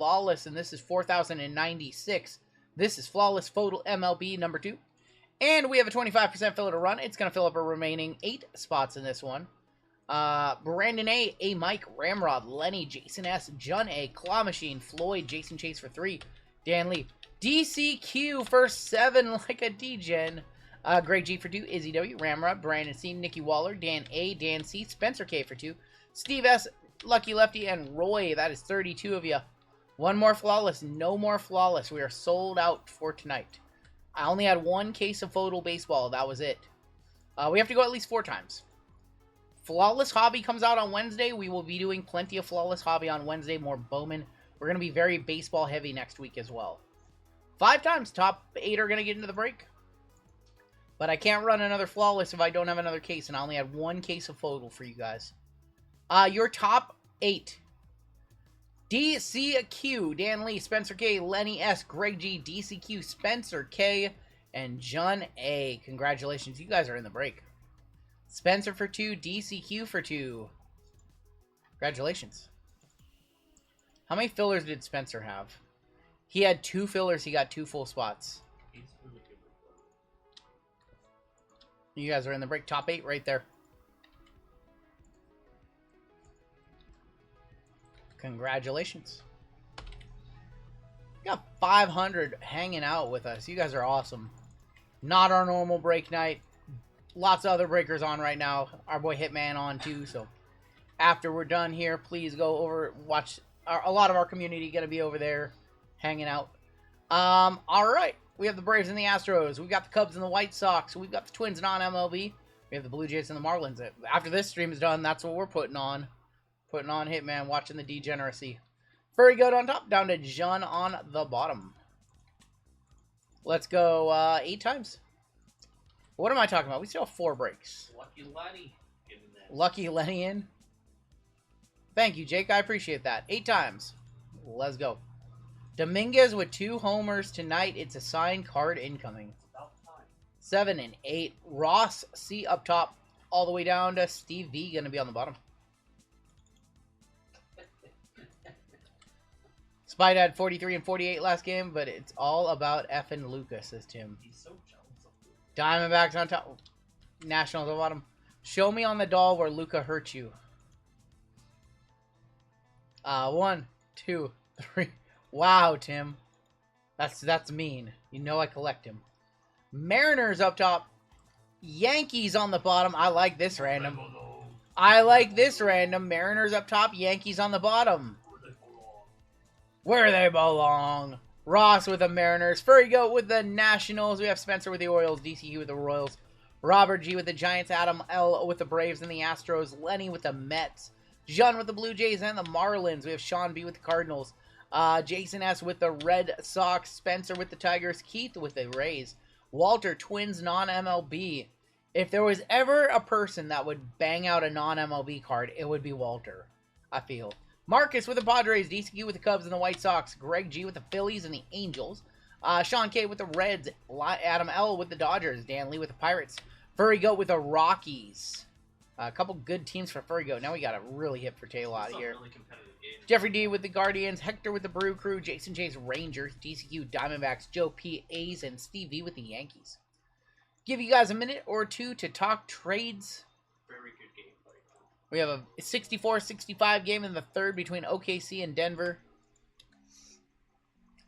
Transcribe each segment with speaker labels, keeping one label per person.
Speaker 1: Flawless, and this is 4,096. This is Flawless FOTL MLB number 2. And we have a 25% filler to run. It's going to fill up our remaining 8 spots in this one. Brandon A, Mike, Ramrod, Lenny, Jason S, John A, Claw Machine, Floyd, Jason Chase for 3, Dan Lee, DCQ for 7 like a DGen, Greg G for 2, Izzy W, Ramrod, Brandon C, Nikki Waller, Dan A, Dan C, Spencer K for 2, Steve S, Lucky Lefty, and Roy. That is 32 of you. One more Flawless, no more Flawless. We are sold out for tonight. I only had 1 case of FOTL baseball. That was it. We have to go at least 4 times. Flawless Hobby comes out on Wednesday. We will be doing plenty of Flawless Hobby on Wednesday. More Bowman. We're going to be very baseball heavy next week as well. 5 times. Top 8 are going to get into the break. But I can't run another Flawless if I don't have another case. And I only had 1 case of FOTL for you guys. Your top 8. DCQ, Dan Lee, Spencer K, Lenny S, Greg G, DCQ, Spencer K, and John A. Congratulations. You guys are in the break. Spencer for 2, DCQ for 2. Congratulations. How many fillers did Spencer have? He had 2 fillers. He got 2 full spots. You guys are in the break. Top 8 right there. Congratulations. We got 500 hanging out with us. You guys are awesome. Not our normal break night. Lots of other breakers on right now. Our boy Hitman on too. So after we're done here, please go over, watch. A lot of our community going to be over there hanging out. All right. We have the Braves and the Astros. We've got the Cubs and the White Sox. We've got the Twins non-MLB. We have the Blue Jays and the Marlins. After this stream is done, that's what we're putting on. Putting on Hitman, watching the degeneracy. Furry Goat on top, down to John on the bottom. Let's go 8 times. What am I talking about? We still have 4 breaks.
Speaker 2: Lucky Lenny.
Speaker 1: Lucky Lenny in. Thank you, Jake. I appreciate that. 8 times. Let's go. Dominguez with 2 homers tonight. It's a signed card incoming. 7 and 8. Ross C up top, all the way down to Steve V going to be on the bottom. Spide had 43 and 48 last game, but it's all about effing Lucas, says Tim.
Speaker 2: He's so jealous of Luka.
Speaker 1: Diamondbacks on top. Nationals on bottom. Show me on the doll where Luka hurt you. 1, 2, 3. Wow, Tim. That's mean. You know I collect him. Mariners up top. Yankees on the bottom. I like this random. I like this random. Mariners up top. Yankees on the bottom. Where they belong. Ross with the Mariners. Furry Goat with the Nationals. We have Spencer with the Orioles. DCU with the Royals. Robert G with the Giants. Adam L with the Braves and the Astros. Lenny with the Mets. John with the Blue Jays and the Marlins. We have Sean B with the Cardinals. Jason S with the Red Sox. Spencer with the Tigers. Keith with the Rays. Walter, Twins non-MLB. If there was ever a person that would bang out a non-MLB card, it would be Walter, I feel. Marcus with the Padres, DCQ with the Cubs and the White Sox, Greg G with the Phillies and the Angels, Sean K with the Reds, Adam L with the Dodgers, Dan Lee with the Pirates, Furry Goat with the Rockies. A couple good teams for Furry Goat. Now we got a really hip for tail out here.
Speaker 2: Really competitive game.
Speaker 1: Jeffrey D with the Guardians, Hector with the Brew Crew, Jason Chase Rangers, DCQ Diamondbacks, Joe P A's, and Steve V with the Yankees. Give you guys a minute or two to talk trades.
Speaker 2: Very good game right now.
Speaker 1: We have a 64-65 game in the third between OKC and Denver.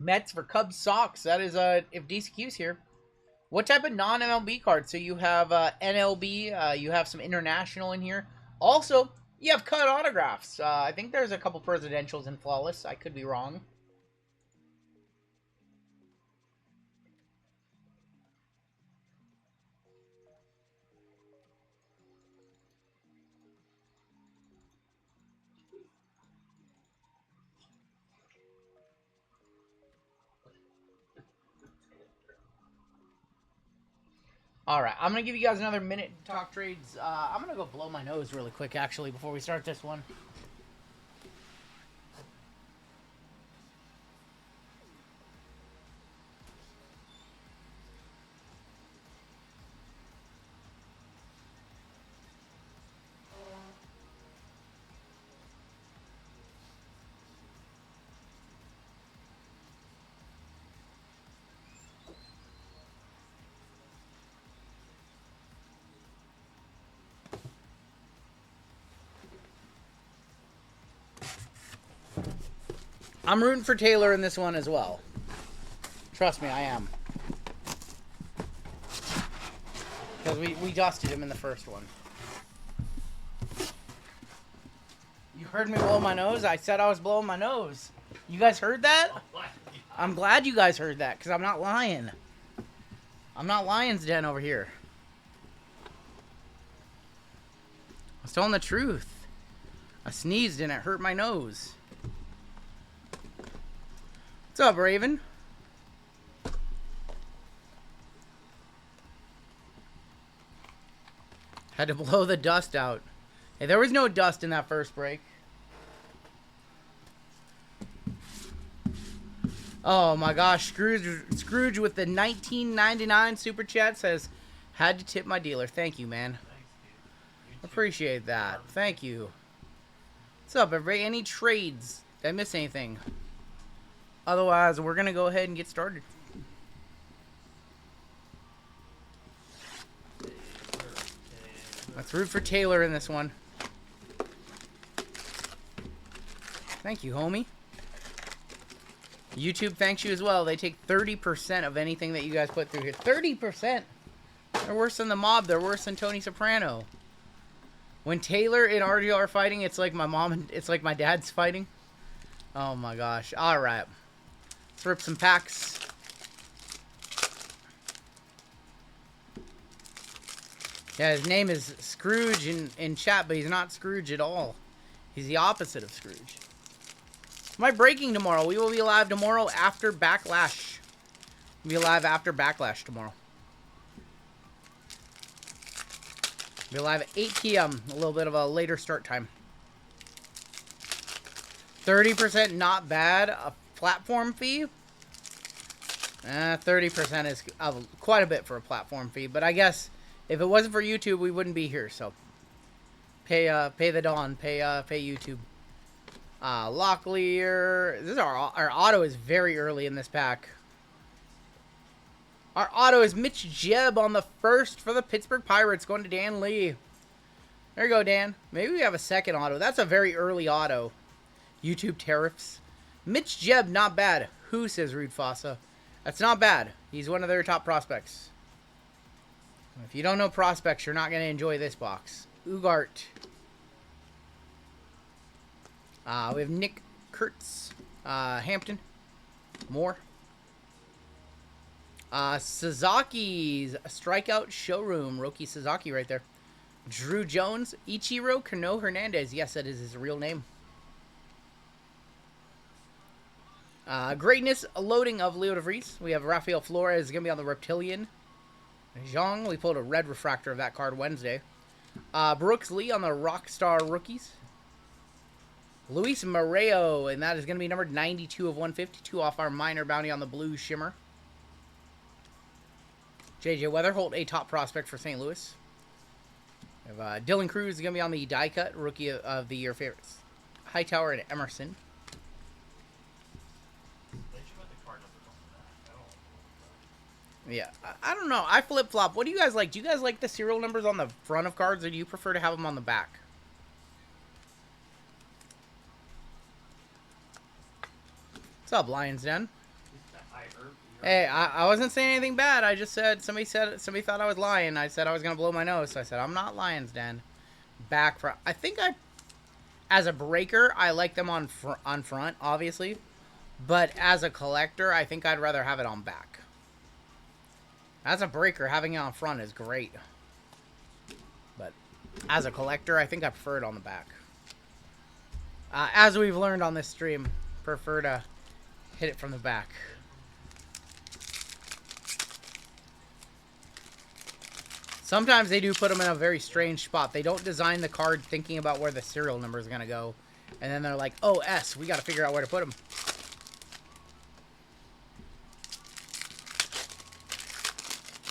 Speaker 1: Mets for Cubs Sox. That is if DCQ's here. What type of non-MLB cards? So you have NLB, you have some international in here. Also, you have cut autographs. I think there's a couple presidentials in Flawless. I could be wrong. Alright, I'm going to give you guys another minute to talk trades. I'm going to go blow my nose really quick, actually, before we start this one. I'm rooting for Taylor in this one as well. Trust me, I am. Because we dusted him in the first one. You heard me blow my nose? I said I was blowing my nose. You guys heard that? I'm glad you guys heard that, because I'm not lying. I'm not Lion's Den over here. I was telling the truth. I sneezed and it hurt my nose. What's up, Raven? Had to blow the dust out. Hey, there was no dust in that first break. Oh my gosh, Scrooge with the 19.99 super chat says, had to tip my dealer. Thank you, man. Appreciate that. Thank you. What's up, everybody? Any trades? Did I miss anything? Otherwise, we're going to go ahead and get started. Let's root for Taylor in this one. Thank you, homie. YouTube thanks you as well. They take 30% of anything that you guys put through here. 30%? They're worse than the mob. They're worse than Tony Soprano. When Taylor and RGL are fighting, it's like my mom and it's like my dad's fighting. Oh my gosh. Alright. Let's rip some packs. Yeah, his name is Scrooge in chat, but he's not Scrooge at all. He's the opposite of Scrooge. Am I breaking tomorrow? We will be live tomorrow after Backlash. We'll be live after Backlash tomorrow. We'll be live at 8 p.m. A little bit of a later start time. 30% not bad. A platform fee? 30% is quite a bit for a platform fee. But I guess if it wasn't for YouTube, we wouldn't be here. So pay the Dawn. Pay YouTube. Locklear. This is our auto is very early in this pack. Our auto is Mitch Jebb on the first for the Pittsburgh Pirates, going to Dan Lee. There you go, Dan. Maybe we have a second auto. That's a very early auto. YouTube tariffs. Mitch Jebb, not bad. Who, says Rude Fossa? That's not bad. He's one of their top prospects. If you don't know prospects, you're not going to enjoy this box. Ugart. We have Nick Kurtz, Hampton, Moore, Suzuki's Strikeout Showroom, Roki Suzuki right there, Drew Jones, Ichiro Kano Hernandez, yes, that is his real name, Greatness Loading of Leo DeVries, we have Rafael Flores, going to be on the Reptilian, Zhang, we pulled a red refractor of that card Wednesday, Brooks Lee on the Rockstar Rookies, Luis Moreo, and that is going to be numbered 92 of 152 off our minor bounty on the Blue Shimmer. J.J. Weatherholt, a top prospect for St. Louis. We have Dylan Cruz is going to be on the die cut, Rookie of the Year favorites. Hightower and Emerson. Yeah, I don't know. I flip-flop. What do you guys like? Do you guys like the serial numbers on the front of cards, or do you prefer to have them on the back? What's up, Lions Den? Hey, I wasn't saying anything bad. I just said somebody thought I was lying. I said I was gonna blow my nose, so I said I'm not Lions Den. Back front. I think as a breaker, I like them on front, obviously, but as a collector, I think I'd rather have it on back. As a breaker, having it on front is great, but as a collector, I think I prefer it on the back. As we've learned on this stream, prefer to hit it from the back. Sometimes they do put them in a very strange spot. They don't design the card thinking about where the serial number is going to go. And then they're like, oh, S, we got to figure out where to put them.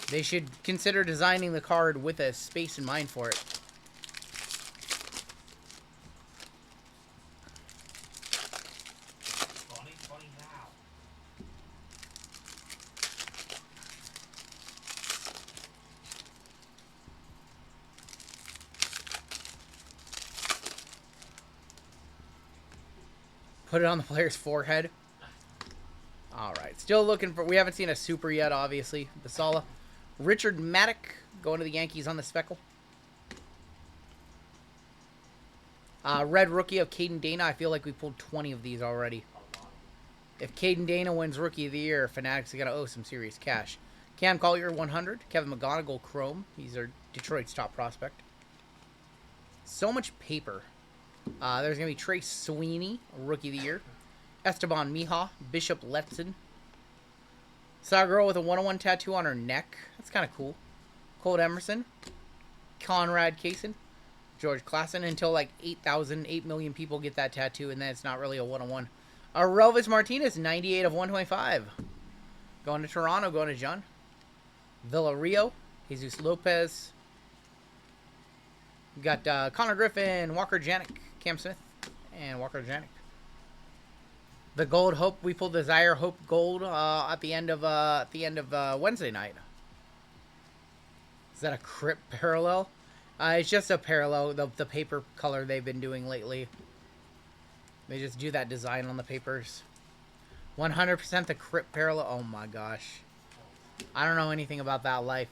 Speaker 1: They should consider designing the card with a space in mind for it. Put it on the player's forehead. All right. Still looking for... We haven't seen a super yet, obviously. Basala. Richard Maddock going to the Yankees on the speckle. Red rookie of Caden Dana. I feel like we pulled 20 of these already. If Caden Dana wins Rookie of the Year, Fanatics are going to owe some serious cash. Cam Collier, 100. Kevin McGonigal, Chrome. He's our Detroit's top prospect. So much paper. There's going to be Trace Sweeney, Rookie of the Year. Esteban Mija, Bishop Letson. Saw a girl with a 101 tattoo on her neck. That's kind of cool. Colt Emerson. Conrad Kaysen. George Klassen, until like 8 million people get that tattoo, and then it's not really a 101. Relvis Martinez, 98 of 125. Going to Toronto, going to John. Villario, Jesus Lopez. We got Connor Griffin, Walker Janik, Cam Smith, and Walker Janik. The Gold Hope, we pulled the Zaire Hope Gold at the end of Wednesday night. Is that a Crypt parallel? It's just a parallel, the paper color they've been doing lately. They just do that design on the papers. 100% the Crypt parallel. Oh my gosh. I don't know anything about that life.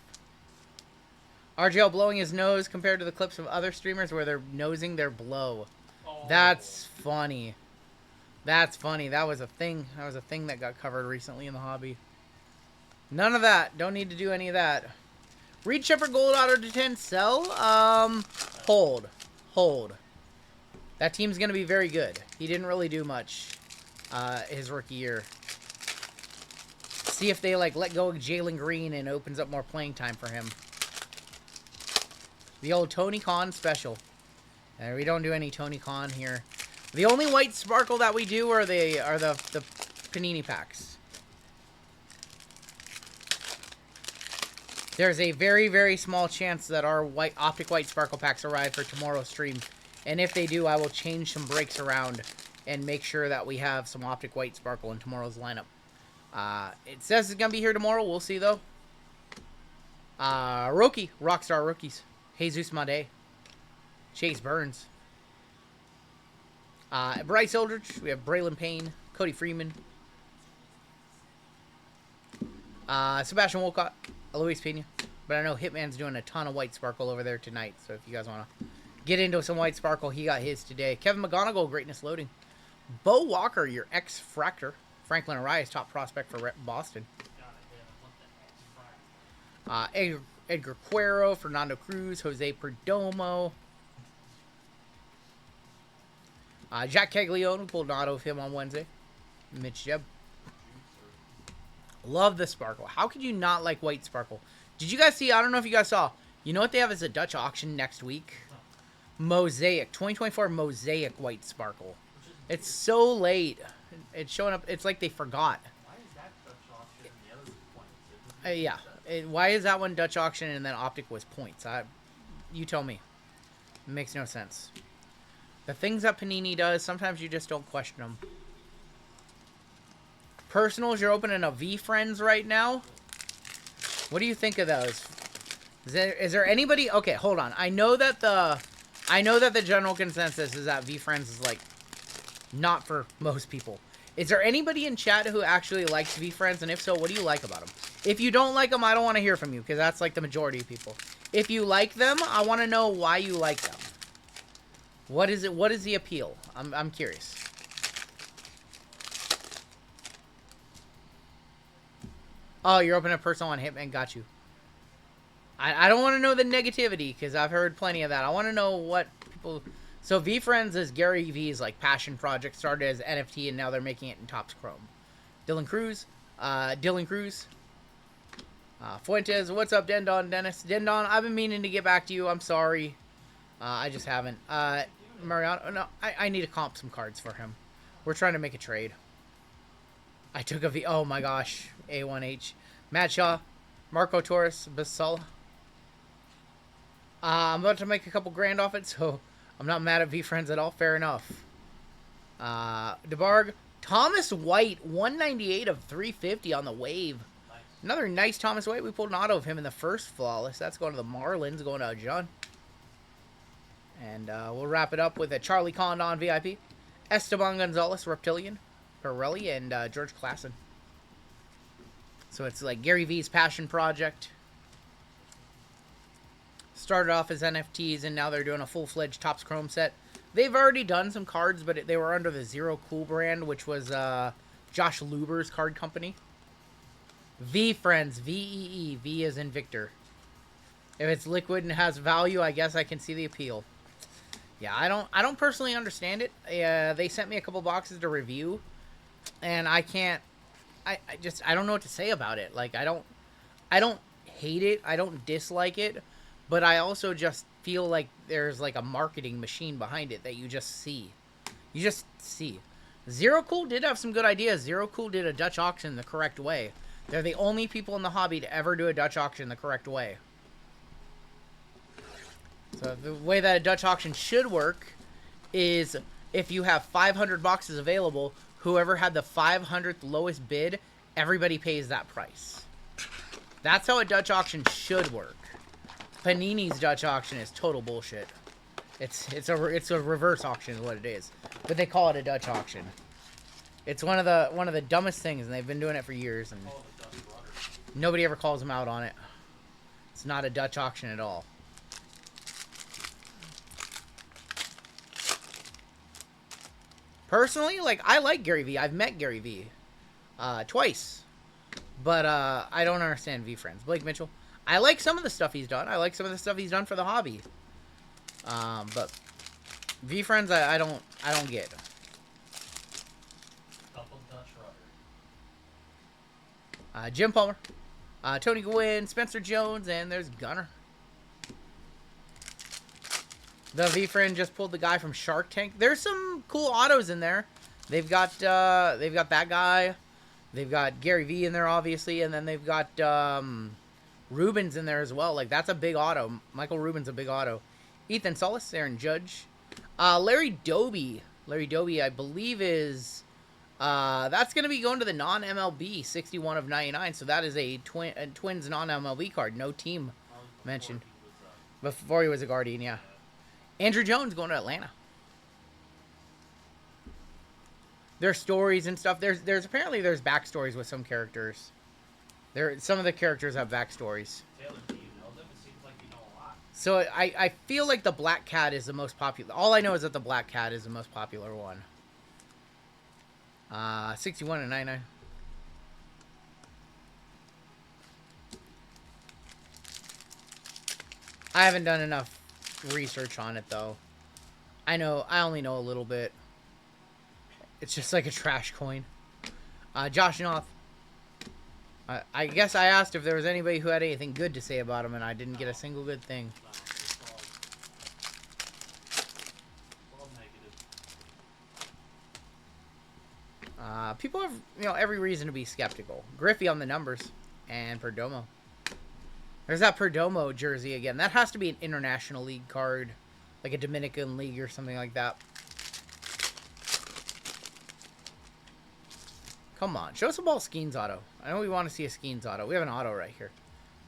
Speaker 1: RGL blowing his nose compared to the clips of other streamers where they're nosing their blow. Oh. That's funny. That's funny. That was a thing. That was a thing that got covered recently in the hobby. None of that. Don't need to do any of that. Reed Shepherd Gold Auto to 10. Sell. Hold. Hold. That team's going to be very good. He didn't really do much his rookie year. See if they like let go of Jalen Green and opens up more playing time for him. The old Tony Khan special. We don't do any Tony Khan here. The only white sparkle that we do are the Panini packs. There's a very, very small chance that our Optic White Sparkle packs arrive for tomorrow's stream. And if they do, I will change some breaks around and make sure that we have some Optic White Sparkle in tomorrow's lineup. It says it's going to be here tomorrow. We'll see, though. Rookie. Rockstar Rookies. Jesus Made. Chase Burns. Bryce Eldridge. We have Braylon Payne. Cody Freeman. Sebastian Wolcott. Luis Pena. But I know Hitman's doing a ton of White Sparkle over there tonight. So if you guys want to get into some White Sparkle, he got his today. Kevin McGonigal, Greatness Loading. Bo Walker, your ex-Fractor. Franklin Arias, top prospect for Boston. Edgar Cuero, Fernando Cruz, Jose Perdomo. Jack Caglione, we pulled an auto of him on Wednesday. Mitch Jeb. Love the Sparkle. How could you not like White Sparkle? Did you guys see? I don't know if you guys saw. You know what they have as a Dutch auction next week? Mosaic. 2024 Mosaic White Sparkle. It's so late. It's showing up. It's like they forgot.
Speaker 2: Why is that Dutch auction and the other points?
Speaker 1: Yeah. Why is that one Dutch auction and then Optic was points? You tell me. It makes no sense. The things that Panini does, sometimes you just don't question them. Personals, you're opening a V-Friends right now. What do you think of those? Is there anybody? Okay, hold on. I know that the general consensus is that V-Friends is like not for most people. Is there anybody in chat who actually likes V-Friends? And if so, what do you like about them? If you don't like them, I don't want to hear from you because that's like the majority of people. If you like them, I want to know why you like them. What is it? What is the appeal? I'm curious. Oh, you're opening a personal on Hitman. Got you. I don't want to know the negativity because I've heard plenty of that. I want to know what people... So V-Friends is Gary V's like passion project. Started as NFT and now they're making it in Topps Chrome. Dylan Cruz. Fuentes. What's up, Dendon Dennis? Dendon, I've been meaning to get back to you. I'm sorry. I just haven't. Mariano. No, I need to comp some cards for him. We're trying to make a trade. I took a V. Oh my gosh. A1H. Matt Shaw. Marco Torres. Basala. I'm about to make a couple grand off it, so I'm not mad at V-Friends at all. Fair enough. DeBarg. Thomas White. 198 of 350 on the wave. Nice. Another nice Thomas White. We pulled an auto of him in the first flawless. That's going to the Marlins. Going to John. And we'll wrap it up with a Charlie Condon VIP. Esteban Gonzalez, Reptilian, Pirelli, and George Klassen. So it's like Gary V's passion project. Started off as NFTs, and now they're doing a full-fledged Topps Chrome set. They've already done some cards, but they were under the Zero Cool brand, which was Josh Luber's card company. V Friends, V-E-E, V as in Victor. If it's liquid and has value, I guess I can see the appeal. Yeah, I don't personally understand it. They sent me a couple boxes to review, and I can't. I don't know what to say about it. Like I don't hate it. I don't dislike it, but I also just feel like there's like a marketing machine behind it that you just see. You just see. Zero Cool did have some good ideas. Zero Cool did a Dutch auction the correct way. They're the only people in the hobby to ever do a Dutch auction the correct way. So the way that a Dutch auction should work is if you have 500 boxes available, whoever had the 500th lowest bid, everybody pays that price. That's how a Dutch auction should work. Panini's Dutch auction is total bullshit. It's a reverse auction is what it is, but they call it a Dutch auction. It's one of the dumbest things, and they've been doing it for years, and nobody ever calls them out on it. It's not a Dutch auction at all. Personally, like, I like Gary V. I've met Gary V. Twice. But I don't understand V Friends. Blake Mitchell. I like some of the stuff he's done. I like some of the stuff he's done for the hobby. But V Friends, I don't get.
Speaker 2: Couple Dutch rubber.
Speaker 1: Jim Palmer. Tony Gwynn, Spencer Jones, and there's Gunner. The V-Friend just pulled the guy from Shark Tank. There's some cool autos in there. They've got that guy. They've got Gary V in there, obviously, and then they've got Rubens in there as well. Like, that's a big auto. Michael Rubens a big auto. Ethan Solis, Aaron Judge. Larry Doby. Larry Doby, I believe, is... that's going to be going to the non-MLB, 61 of 99. So that is a Twins non-MLB card. No team mentioned. Before he was a Guardian, yeah. Andrew Jones going to Atlanta. There's stories and stuff. There's apparently backstories with some characters. Some of the characters have backstories.
Speaker 2: Taylor, do you know them? It seems like you know a lot.
Speaker 1: So I feel like the Black Cat is the most popular. All I know is that the Black Cat is the most popular one. 61 and 99. I haven't done enough research on it though. I only know a little bit. It's just like a trash coin. Josh Noth. I guess I asked if there was anybody who had anything good to say about him, and I didn't get a single good thing. People have, every reason to be skeptical. Griffey on the numbers, and Perdomo. There's that Perdomo jersey again. That has to be an International League card, like a Dominican League or something like that. Come on, show us a ball Skeens auto. I know we want to see a Skeens auto. We have an auto right here.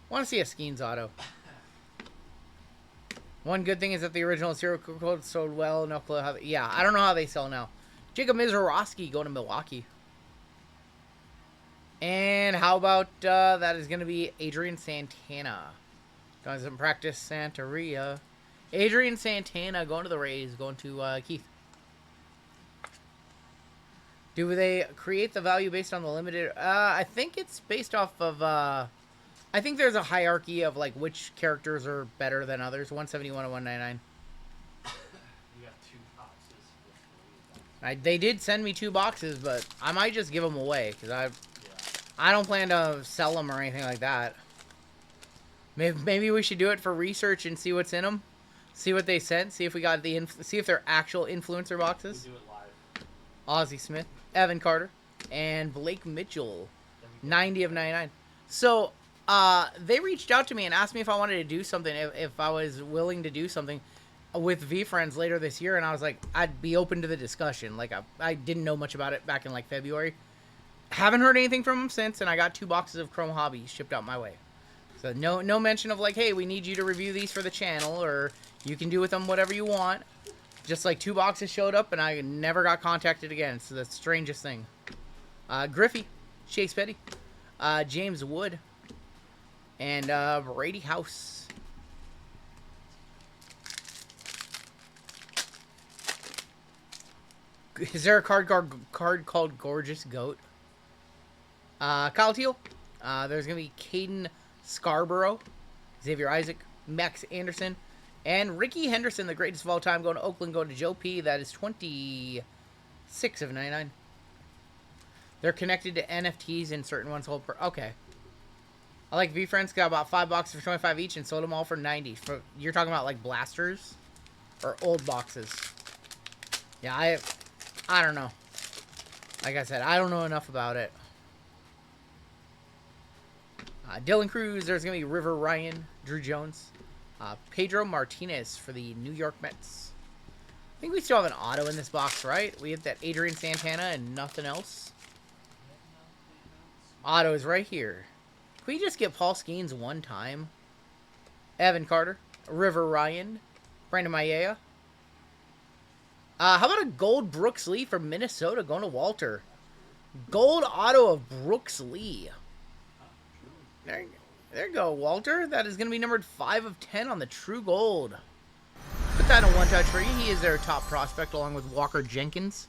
Speaker 1: Want to see a Skeens auto. One good thing is that the original Zero Code sold well. No clue how. Yeah, I don't know how they sell now. Jacob Mizorowski going to Milwaukee. And how about that is going to be Adrian Santana. Doesn't practice Santeria. Adrian Santana going to the Rays. Going to Keith. Do they create the value based on the limited? I think it's based off of... I think there's a hierarchy of like which characters are better than others. 171 and 199.
Speaker 2: You got 2 boxes.
Speaker 1: They did send me 2 boxes, but I might just give them away because I don't plan to sell them or anything like that. Maybe we should do it for research and see what's in them. See what they sent. See if we got see if they're actual influencer boxes.
Speaker 2: We do it live.
Speaker 1: Ozzie Smith, Evan Carter, and Blake Mitchell. 90 of 99. So they reached out to me and asked me if I wanted to do something, if I was willing to do something with V Friends later this year, and I was like, I'd be open to the discussion. Like I didn't know much about it back in like February. Haven't heard anything from them since, and I got 2 boxes of Chrome Hobby shipped out my way. So no mention of like, hey, we need you to review these for the channel, or you can do with them whatever you want. Just like 2 boxes showed up, and I never got contacted again. It's the strangest thing. Griffey, Chase Petty, James Wood, and Brady House. Is there a card called Gorgeous Goat? Kyle Teal. There's going to be Caden Scarborough, Xavier Isaac, Max Anderson, and Ricky Henderson, the greatest of all time, going to Oakland, going to Joe P. That is 26 of 99. They're connected to NFTs and certain ones hold per... Okay. I like V-Friends. Got about 5 boxes for 25 each and sold them all for 90. You're talking about like blasters? Or old boxes? Yeah, I don't know. Like I said, I don't know enough about it. Dylan Cruz, there's going to be River Ryan, Drew Jones, Pedro Martinez for the New York Mets. I think we still have an auto in this box, right? We have that Adrian Santana and nothing else. Auto is right here. Can we just get Paul Skeens one time? Evan Carter, River Ryan, Brandon Mayea. How about a gold Brooks Lee from Minnesota going to Walter? Gold auto of Brooks Lee. There you go, Walter. That is going to be numbered 5 of 10 on the True Gold. Put that in a one-touch for you. He is their top prospect along with Walker Jenkins.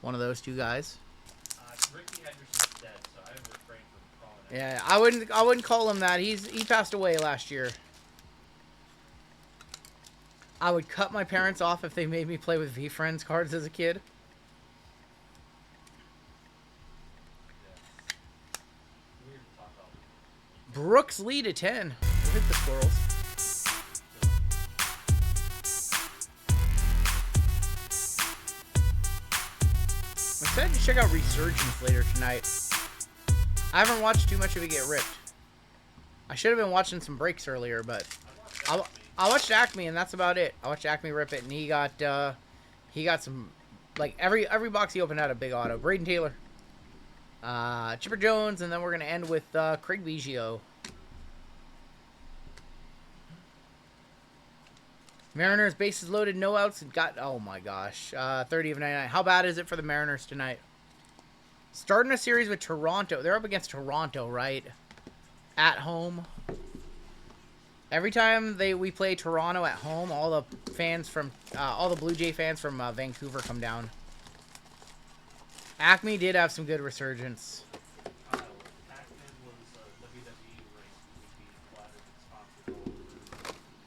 Speaker 1: One of those 2 guys.
Speaker 2: Ricky Henderson's dead, so I have refrained from calling him.
Speaker 1: Yeah, I wouldn't call him that. He passed away last year. I would cut my parents off if they made me play with V-Friends cards as a kid. Brooks Lee to 10. We'll hit the squirrels. I'm excited to check out Resurgence later tonight. I haven't watched too much of it get ripped. I should have been watching some breaks earlier, but I watched Acme and that's about it. I watched Acme rip it and he got some, like every box he opened had a big auto. Braden Taylor. Chipper Jones, and then we're going to end with Craig Biggio. Mariners, bases loaded, no outs, and got, oh my gosh, 30 of 99. How bad is it for the Mariners tonight? Starting a series with Toronto. They're up against Toronto, right? At home. Every time we play Toronto at home, all the fans from, all the Blue Jay fans from Vancouver come down. Acme did have some good resurgence.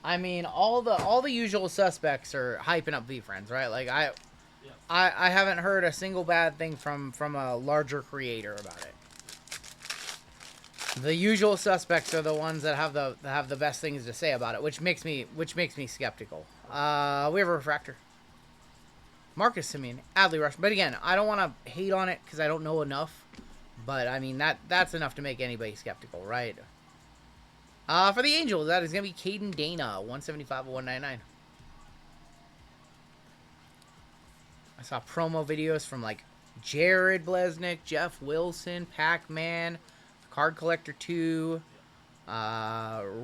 Speaker 1: I mean, all the usual suspects are hyping up V-Friends, right? Like I haven't heard a single bad thing from a larger creator about it. The usual suspects are the ones that have the best things to say about it, which makes me skeptical. We have a refractor. Marcus Simeon, Adley Rush. But again, I don't want to hate on it because I don't know enough. But, I mean, that's enough to make anybody skeptical, right? For the Angels, that is going to be Caden Dana, 175 of 199. I saw promo videos from, like, Jared Blesnick, Jeff Wilson, Pac-Man, Card Collector 2,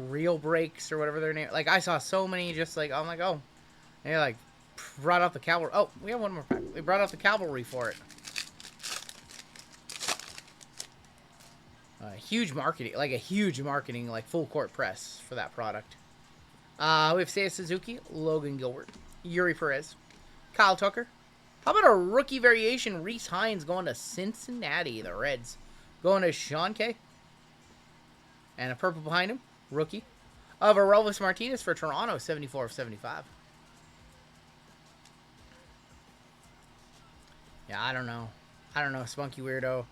Speaker 1: Real Breaks, or whatever their name. Like, I saw so many just, like, I'm like, oh. And you're like, brought out the cavalry. Oh, we have one more pack. They brought out the cavalry for it. Huge marketing, like full court press for that product. We have Seiya Suzuki, Logan Gilbert, Yuri Perez, Kyle Tucker. How about a rookie variation? Reese Hines going to Cincinnati, the Reds. Going to Sean K. And a purple behind him, rookie. Of Aurelvis Martinez for Toronto, 74 of 75. Yeah, I don't know. Spunky Weirdo.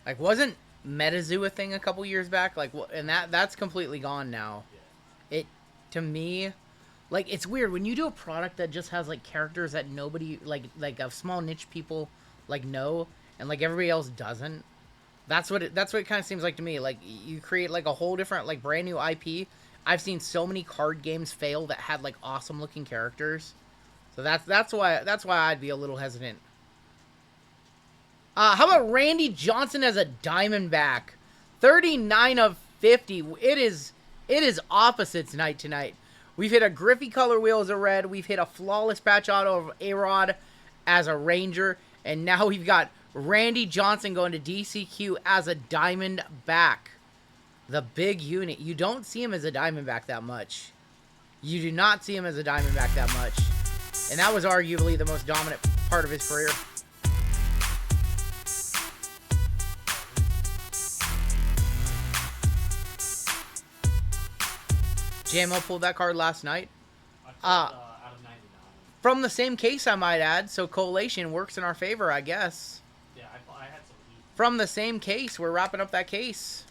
Speaker 1: Like, wasn't MetaZoo a thing a couple years back? Like, and that's completely gone now. It, to me, like, it's weird when you do a product that just has like characters that nobody like a small niche people like know, and like everybody else doesn't. That's what it kind of seems like to me. Like, you create like a whole different, like, brand new IP. I've seen so many card games fail that had like awesome looking characters. So that's why I'd be a little hesitant. How about Randy Johnson as a Diamondback? 39 of 50. It is opposites night tonight. We've hit a Griffey color wheel as a red. We've hit a flawless patch auto of A-Rod as a Ranger. And now we've got Randy Johnson going to DCQ as a Diamondback. The big unit. You don't see him as a Diamondback that much. You do not see him as a Diamondback that much. And that was arguably the most dominant part of his career. JMO pulled that card last night.
Speaker 2: Out of 99.
Speaker 1: From the same case, I might add. So collation works in our favor, I guess.
Speaker 2: Yeah, I had some heat.
Speaker 1: From the same case, we're wrapping up that case.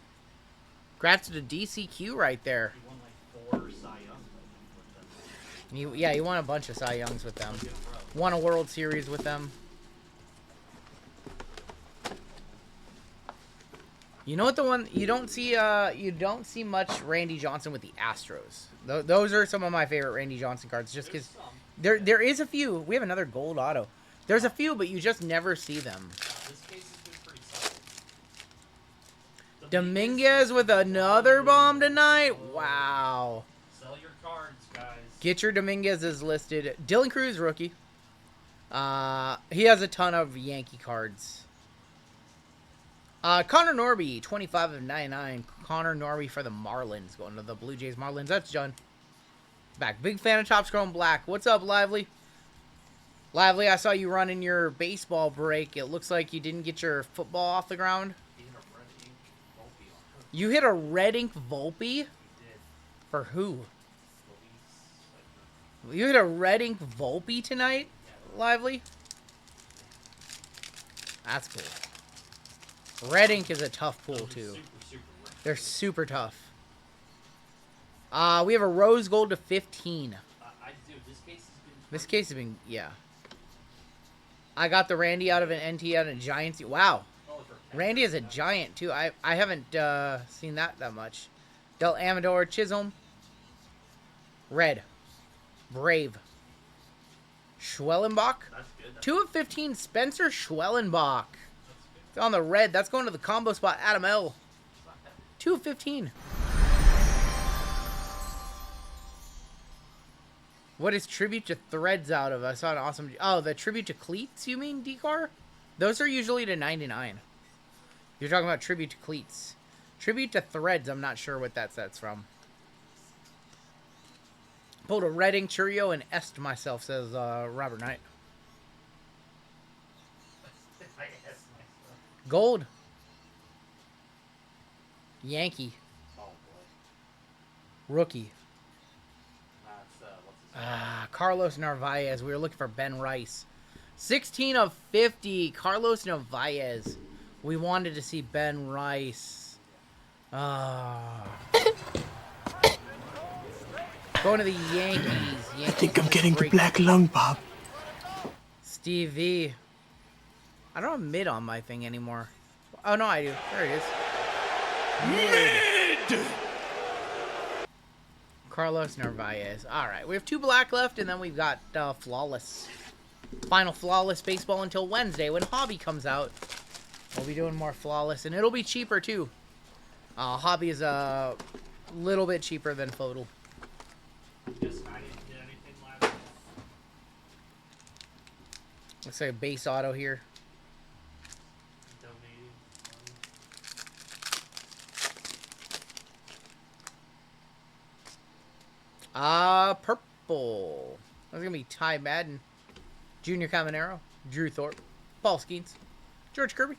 Speaker 1: Congrats to the DCQ right there.
Speaker 2: He won like 4 Cy Youngs with them.
Speaker 1: He won a bunch of Cy Youngs with them. Won a World Series with them. You know what the one you don't see much Randy Johnson with the Astros. Those are some of my favorite Randy Johnson cards just because there is a few. We have another gold auto. There's a few, but you just never see them.
Speaker 2: This case has been pretty solid.
Speaker 1: Dominguez with another bomb tonight. Wow.
Speaker 2: Sell your cards, guys.
Speaker 1: Get your Dominguez's listed. Dylan Cruz, rookie. He has a ton of Yankee cards. Connor Norby, 25 of 99. Connor Norby for the Marlins. Going to the Blue Jays Marlins. That's done. Back. Big fan of Topps Chrome Black. What's up, Lively? Lively, I saw you running your baseball break. It looks like you didn't get your football off the ground. You hit a red ink Volpe?
Speaker 2: He did.
Speaker 1: For who? You hit a red ink Volpe tonight, Lively? That's cool. Red ink is a tough pull, too. They're super tough. We have a rose gold to 15. This case has been, yeah. I got the Randy out of an NT out of Giants. Wow. Randy is a giant, too. I haven't seen that much. Del Amador, Chisholm. Red. Brave. Schwellenbach. 2 of 15, Spencer Schwellenbach. It's on the red. That's going to the combo spot, Adam L. 2 of 15. What is tribute to threads out of? I saw an awesome... Oh, the tribute to cleats, you mean, Decar? Those are usually to 99. You're talking about tribute to cleats. Tribute to threads, I'm not sure what that set's from. Pulled a red ink Churio and S'd myself, says Robert Knight. Gold. Yankee.
Speaker 2: Oh, boy.
Speaker 1: Rookie.
Speaker 2: What's his
Speaker 1: Carlos Narvaez. We were looking for Ben Rice. 16 of 50. Carlos Narvaez. We wanted to see Ben Rice. Going to the Yankees.
Speaker 3: I think I'm getting the black lung, Bob.
Speaker 1: Steve V. I don't have mid on my thing anymore. Oh, no, I do. There it is. Mid! Carlos Narvaez. All right, we have 2 black left, and then we've got Flawless. Final Flawless baseball until Wednesday when Hobby comes out. We'll be doing more Flawless, and it'll be cheaper, too. Hobby is a little bit cheaper than FOTL.
Speaker 2: Guess I didn't get anything last.
Speaker 1: Looks like a base auto here. Purple. That's going to be Ty Madden. Junior Caminero. Drew Thorpe. Paul Skeens. George Kirby.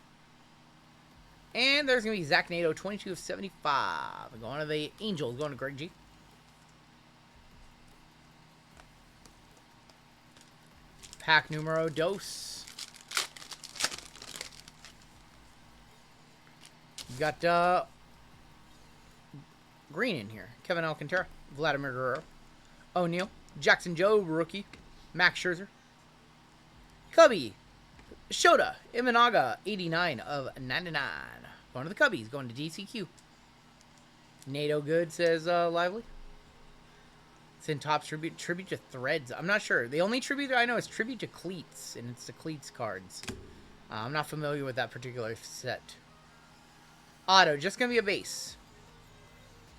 Speaker 1: And there's going to be Zach Nato, 22 of 75. Going to the Angels. Going to Greg G. Pack numero dos. You got green in here. Kevin Alcantara. Vladimir Guerrero. O'Neal. Jackson Joe, rookie. Max Scherzer. Cubby. Shota. Imanaga, 89 of 99. Going to the Cubbies. Going to DCQ. NATO good, says Lively. It's in Topps tribute to threads. I'm not sure. The only tribute that I know is tribute to cleats, and it's the cleats cards. I'm not familiar with that particular set. Auto, just going to be a base.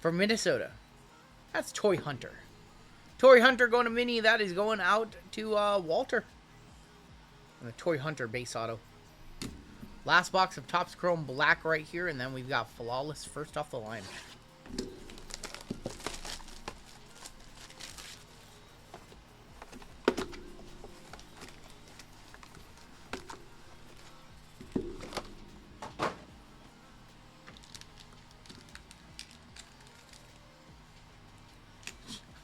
Speaker 1: For Minnesota. That's Toy Hunter. Toy Hunter going to Mini. That is going out to Walter. And the Toy Hunter base auto. Last box of Topps Chrome Black right here. And then we've got Flawless first off the line.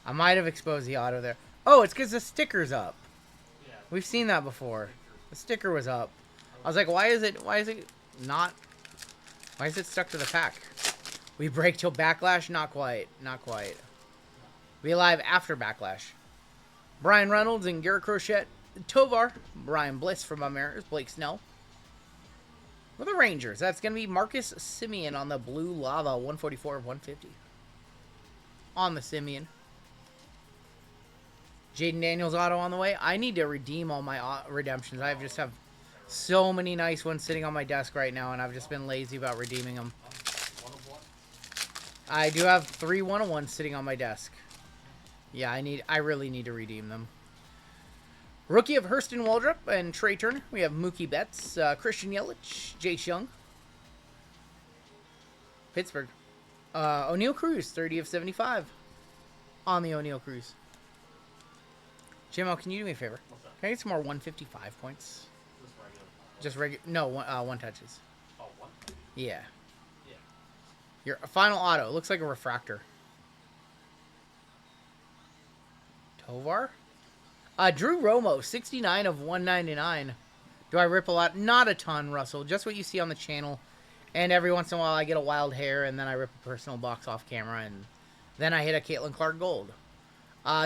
Speaker 1: I might have exposed the auto there. Oh, it's because the sticker's up.
Speaker 2: Yeah.
Speaker 1: We've seen that before. The sticker was up. I was like, why is it not? Why is it stuck to the pack? We break till Backlash? Not quite. Not quite. Be live after Backlash. Brian Reynolds and Garrett Crochet. Tovar. Brian Bliss from my Mariners. Blake Snell. For the Rangers, that's going to be Marcus Semien on the Blue Lava. 144 of 150. On the Semien. Jaden Daniels auto on the way. I need to redeem all my redemptions. I just have so many nice ones sitting on my desk right now, and I've just been lazy about redeeming them. I do have 3 101s sitting on my desk. Yeah, I really need to redeem them. Rookie of Hurston Waldrop and Trey Turner. We have Mookie Betts, Christian Yelich, Jace Young. Pittsburgh. O'Neal Cruz, 30 of 75 on the O'Neal Cruz. Jimmo, can you do me a favor?
Speaker 2: What's that?
Speaker 1: Can I get some more 155 points?
Speaker 2: Just regular.
Speaker 1: Just regular. No, one touches.
Speaker 2: Oh, one?
Speaker 1: Yeah.
Speaker 2: Yeah.
Speaker 1: Your final auto. It looks like a refractor. Tovar? Drew Romo, 69 of 199. Do I rip a lot? Not a ton, Russell. Just what you see on the channel. And every once in a while I get a wild hair and then I rip a personal box off camera and then I hit a Caitlin Clark Gold.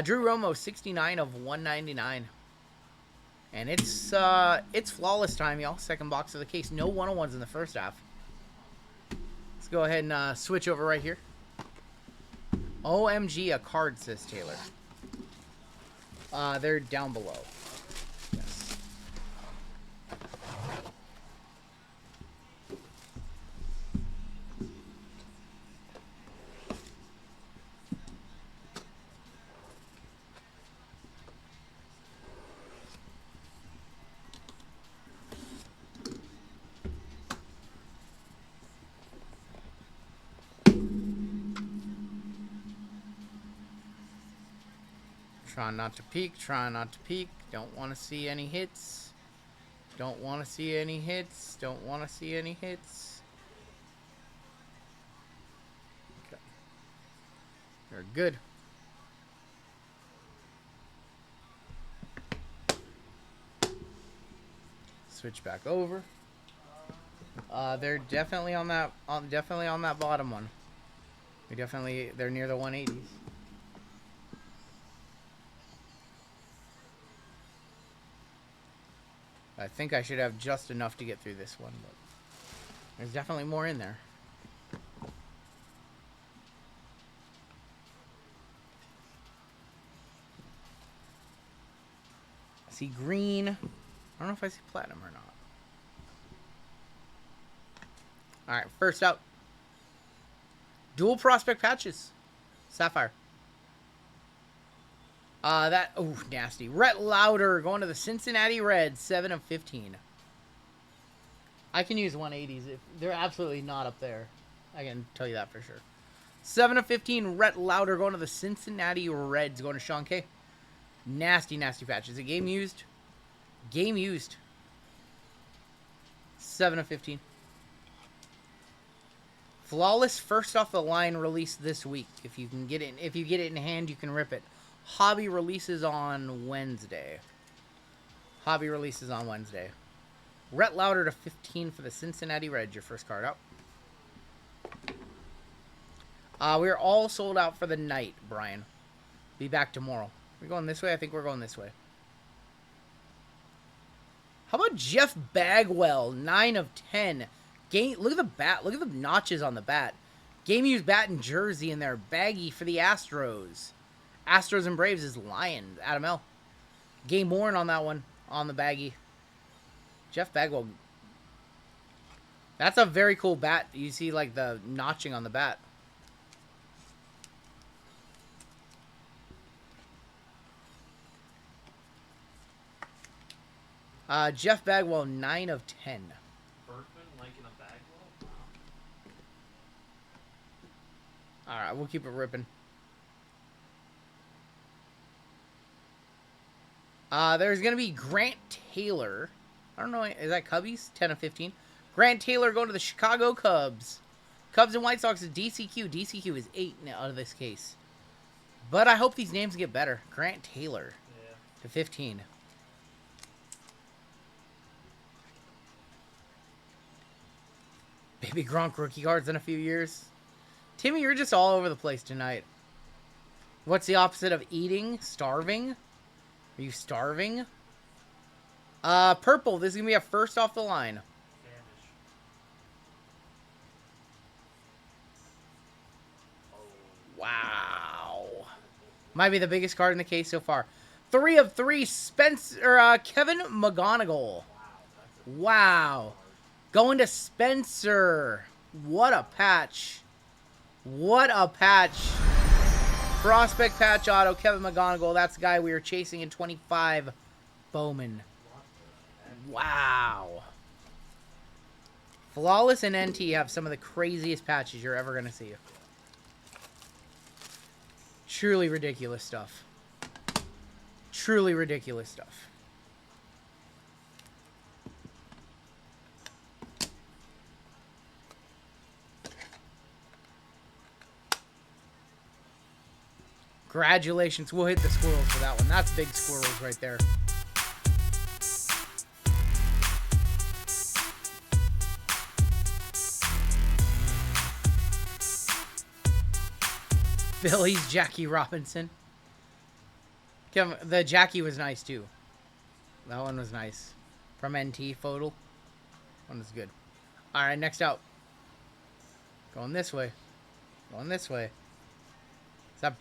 Speaker 1: Drew Romo, 69 of 199. And it's flawless time, y'all. Second box of the case. No 101s in the first half. Let's go ahead and switch over right here. OMG, a card, says Taylor. They're down below. Yes. Trying not to peek, trying not to peek. Don't want to see any hits. Don't want to see any hits. Don't want to see any hits. Okay. They're good. Switch back over. They're definitely on that bottom one. They're near the 180s. I think I should have just enough to get through this one, but there's definitely more in there. I see green. I don't know if I see platinum or not. Alright, first out. Dual prospect patches. Sapphire. Nasty. Rhett Lauder going to the Cincinnati Reds, 7 of 15. I can use 180s. If they're absolutely not up there. I can tell you that for sure. 7 of 15, Rhett Lauder going to the Cincinnati Reds, going to Sean K. Nasty, nasty patch. Is it game used? Game used. 7 of 15. Flawless first off the line release this week. If you can get it, if you get it in hand, you can rip it. Hobby releases on Wednesday. Hobby releases on Wednesday. Rhett Lauder to 15 for the Cincinnati Reds. Your first card out. We're all sold out for the night, Brian. Be back tomorrow. We're going this way? I think we're going this way. How about Jeff Bagwell? 9 of 10. Look at the bat. Look at the notches on the bat. Game used bat and jersey in there. Baggy for the Astros. Astros and Braves is Lion. Adam L. Game worn on that one. On the baggy. Jeff Bagwell. That's a very cool bat. You see, like, the notching on the bat. Jeff Bagwell, 9 of 10.
Speaker 2: Berkman liking a Bagwell? Wow.
Speaker 1: Alright, we'll keep it ripping. There's going to be Grant Taylor. I don't know, is that Cubbies? 10 of 15. Grant Taylor going to the Chicago Cubs. Cubs and White Sox is DCQ. DCQ is 8 out of this case. But I hope these names get better. Grant Taylor to 15. Baby Gronk rookie cards in a few years. Timmy, you're just all over the place tonight. What's the opposite of eating? Starving? Are you starving? Purple. This is going to be a first off the line. Wow. Might be the biggest card in the case so far. 3 of 3, Spencer, Kevin McGonigal. Wow. Going to Spencer. What a patch. What a patch. Prospect patch auto, Kevin McGonigal. That's the guy we were chasing in 25. Bowman. Wow. Flawless and NT have some of the craziest patches you're ever going to see. Truly ridiculous stuff. Truly ridiculous stuff. Congratulations. We'll hit the squirrels for that one. That's big squirrels right there. Phillies, Jackie Robinson. The Jackie was nice too. That one was nice. From NT FOTL. One was good. Alright, next out. Going this way. Going this way. Is that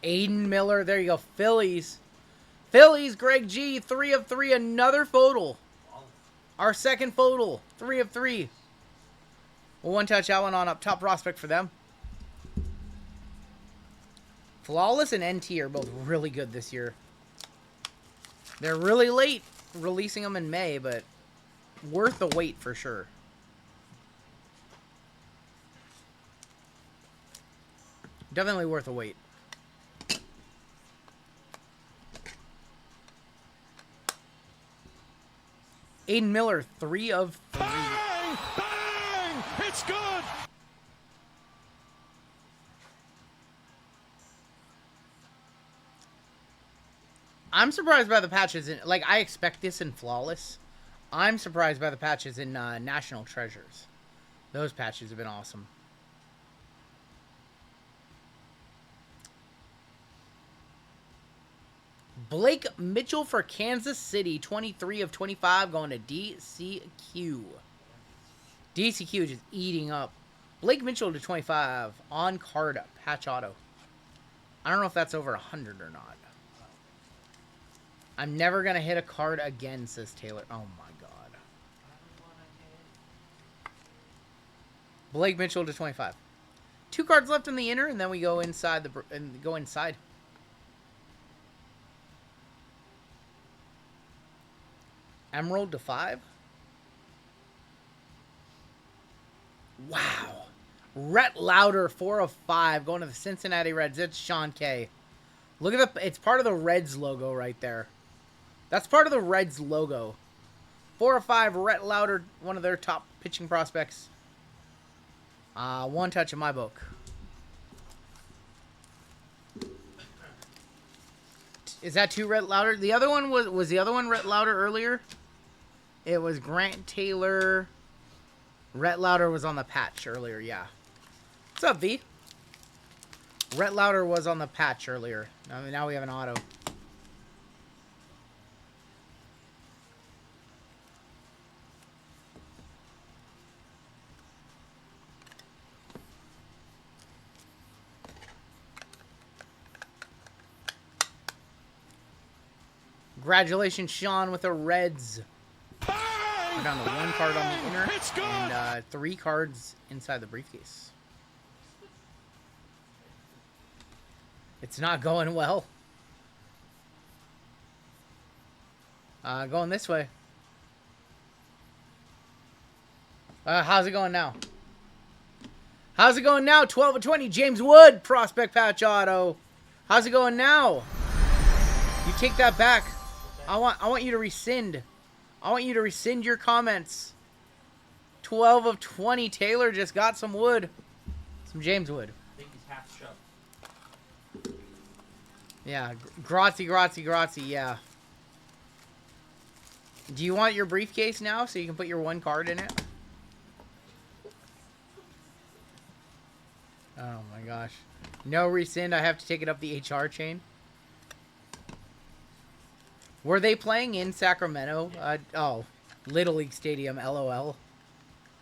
Speaker 1: Aiden Miller? There you go. Phillies. Phillies, Greg G. 3 of 3. Another FOTL. Our second FOTL. 3 of 3. We'll one touch that one on up. Top prospect for them. Flawless and NT are both really good this year. They're really late releasing them in May, but worth the wait for sure. Definitely worth a wait. Aiden Miller, 3 of 3.
Speaker 3: Bang! Bang! It's good!
Speaker 1: I'm surprised by the patches in, like, I expect this in Flawless. I'm surprised by the patches in National Treasures. Those patches have been awesome. Blake Mitchell for Kansas City, 23 of 25, going to DCQ. DCQ just eating up. Blake Mitchell to 25 on card patch auto. I don't know if that's over 100 or not. I'm never going to hit a card again, says Taylor. Oh, my God. Blake Mitchell to 25. 2 cards left in the inner, and then we go inside go inside. Emerald to 5. Wow. Rhett Lauder, 4 of 5, going to the Cincinnati Reds. It's Sean K. Look at it's part of the Reds logo right there. That's part of the Reds logo. 4 of 5, Rhett Lauder, one of their top pitching prospects. One touch in my book. Is that 2 Rhett Lauder? The other one was the other one Rhett Lauder earlier? It was Grant Taylor. Rhett Lauder was on the patch earlier, yeah. What's up, V? Rhett Lauder was on the patch earlier. Now we have an auto. Congratulations, Sean, with the Reds.
Speaker 3: Bang!
Speaker 1: We found the one card on the inner
Speaker 3: It's good.
Speaker 1: and 3 cards inside the briefcase. It's not going well. Going this way. How's it going now? How's it going now? 12 of 20. James Wood, prospect patch auto. How's it going now? You take that back. I want you to rescind. I want you to rescind your comments. 12 of 20. Taylor just got some wood. Some James Wood.
Speaker 2: I think he's half shoved.
Speaker 1: Yeah. Grazie, yeah. Do you want your briefcase now so you can put your 1 card in it? Oh my gosh. No rescind. I have to take it up the HR chain. Were they playing in Sacramento? Oh, Little League Stadium, LOL.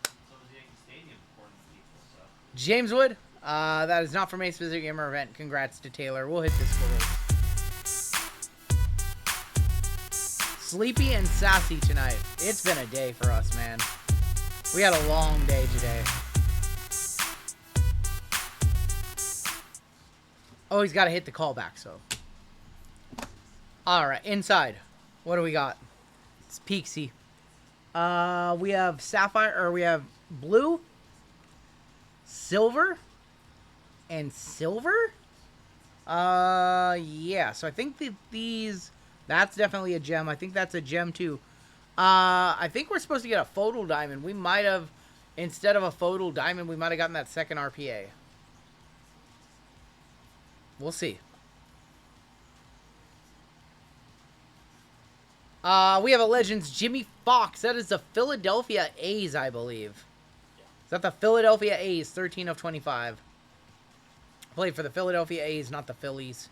Speaker 2: So was Yankee Stadium, according to people, so.
Speaker 1: James Wood, that is not from a specific gamer event. Congrats to Taylor. We'll hit this for Sleepy and sassy tonight. It's been a day for us, man. We had a long day today. Oh, he's got to hit the callback, so. All right, inside. What do we got? It's Peaksy. We have sapphire, or we have blue, silver, and silver. Yeah. So I think these. That's definitely a gem. I think that's a gem too. I think we're supposed to get a photo diamond. We might have, instead of a photo diamond, we might have gotten that second RPA. We'll see. We have a Legends Jimmy Fox. That is the Philadelphia A's, I believe.
Speaker 2: Yeah.
Speaker 1: Is that the Philadelphia A's? 13 of 25. Played for the Philadelphia A's, not the Phillies.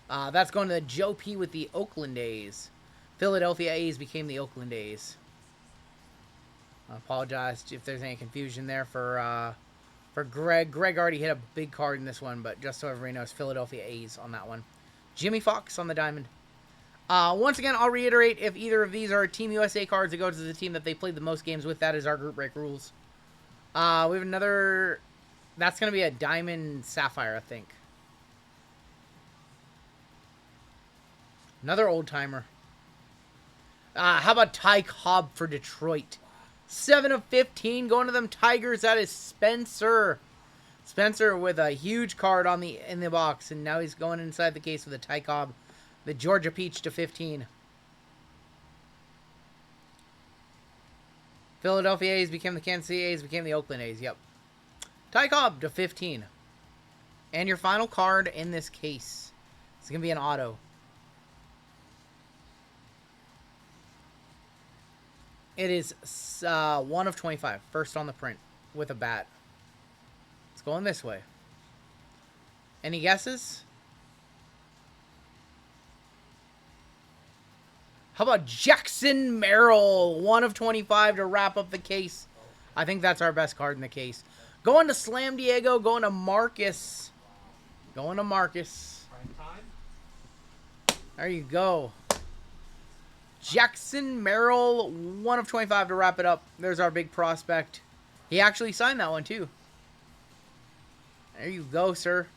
Speaker 1: That's going to the Joe P with the Oakland A's. Philadelphia A's became the Oakland A's. I apologize if there's any confusion there for Greg. Greg already hit a big card in this one, but just so everybody knows, Philadelphia A's on that one. Jimmy Fox on the diamond. Once again, I'll reiterate, if either of these are Team USA cards that go to the team that they played the most games with, that is our group break rules. We have another... That's going to be a Diamond Sapphire, I think. Another old-timer. How about Ty Cobb for Detroit? 7 of 15 going to them Tigers. That is Spencer. Spencer with a huge card on in the box, and now he's going inside the case with a Ty Cobb. The Georgia Peach to 15. Philadelphia A's became the Kansas City A's, became the Oakland A's. Yep. Ty Cobb to 15. And your final card in this case. It's going to be an auto. It is 1 of 25. First on the print with a bat. It's going this way. Any guesses? How about Jackson Merrill? 1 of 25 to wrap up the case. I think that's our best card in the case. Going to Slam Diego. Going to Marcus. Going to Marcus.
Speaker 2: Prime time?
Speaker 1: There you go. Jackson Merrill. 1 of 25 to wrap it up. There's our big prospect. He actually signed that one too. There you go, sir.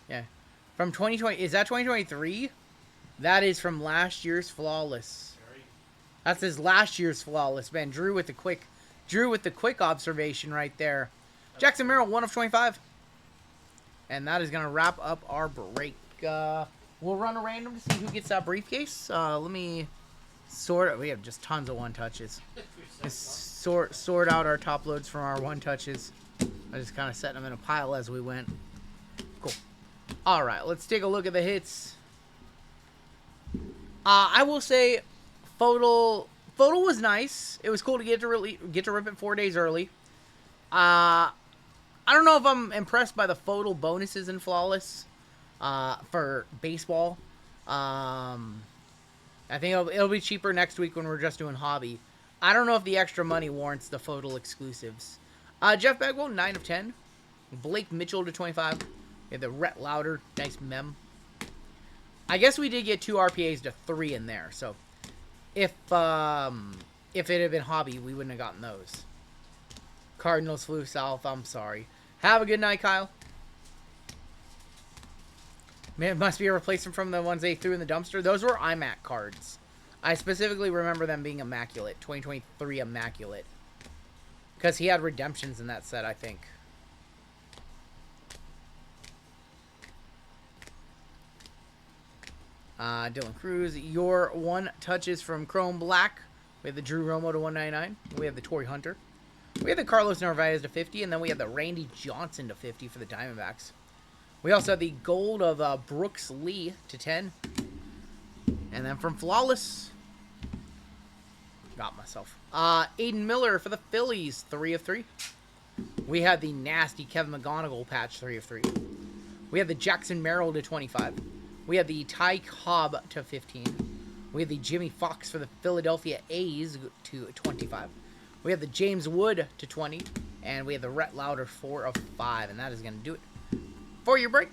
Speaker 1: Yeah. From 2020. Is that 2023? That is from last year's Flawless. That's his last year's Flawless, man. Drew with the quick observation right there. Jackson Merrill, 1 of 25. And that is going to wrap up our break. We'll run a random to see who gets that briefcase. Let me sort it. We have just tons of one-touches. Just sort out our top loads from our one-touches. I just kind of set them in a pile as we went. Cool. All right, let's take a look at the hits. I will say, Photo was nice. It was cool to get to rip it 4 days early. I don't know if I'm impressed by the Photo bonuses in Flawless for baseball. I think it'll be cheaper next week when we're just doing hobby. I don't know if the extra money warrants the Photo exclusives. Jeff Bagwell, 9 of 10. Blake Mitchell to 25. We have the Rhett Lauder, nice mem. I guess we did get 2 RPAs to 3 in there. So if If it had been hobby, we wouldn't have gotten those. Cardinals flew south. I'm sorry. Have a good night, Kyle. Man, it must be a replacement from the ones they threw in the dumpster. Those were iMac cards. I specifically remember them being immaculate. 2023 immaculate. Because he had redemptions in that set, I think. Dylan Cruz. Your one touches from Chrome Black. We have the Drew Romo to 199. We have the Torrey Hunter. We have the Carlos Narvaez to 50. And then we have the Randy Johnson to 50 for the Diamondbacks. We also have the gold of Brooks Lee to 10. And then from Flawless, got myself. Aiden Miller for the Phillies, 3 of 3. We have the nasty Kevin McGonigal patch, 3 of 3. We have the Jackson Merrill to 25. We have the Ty Cobb to 15. We have the Jimmy Fox for the Philadelphia A's to 25. We have the James Wood to 20. And we have the Rhett Lauder, 4 of 5. And that is going to do it for your break.